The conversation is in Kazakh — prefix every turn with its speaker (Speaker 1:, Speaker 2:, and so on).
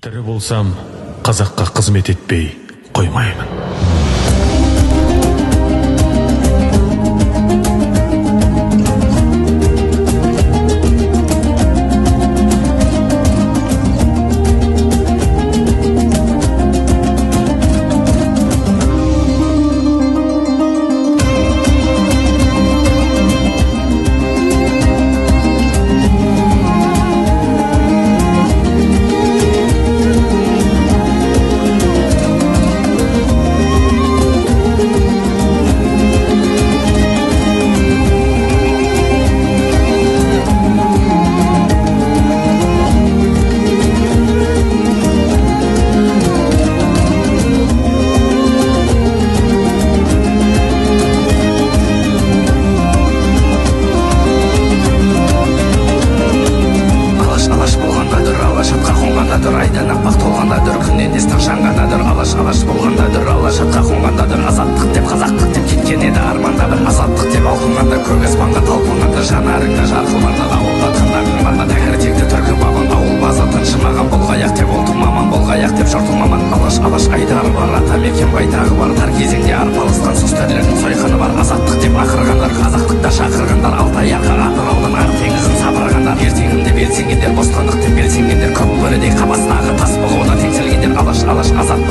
Speaker 1: Тірі болсам, қазаққа қызмет етпей қоймаймын.
Speaker 2: Айдан аппақ толғандадыр, күннен естің жанғандадыр. Алаш болғандадыр, алаш атқа қонғандадыр. Азаттық деп, қазақтық деп кеткен еді арманда бір. Азаттық деп алқынғанда, көк аспанға талпынғанда, жанарыңда жарқылманда, ауылда тыңдағыңда, тәңіртекті түркі бабын, ауыл база тыншымаған. Болғаяқ деп олтым маман, болғаяқ деп жортым маман. Алаш айдары бар, ата мекен байтағы бар. Тар кезеңде арпалысқан сұстерлердің сойқаны бар. Азаттық деп ақырғандар, қазақтықта шақырғандар. Алтай арқа атыраудың ар теңізін сапырғандар. Ертеңінде белсенгендер, бостандық деп белсенгендер. Көк бөрідей қабастағы тас болуына теңселгендер. Алаш азат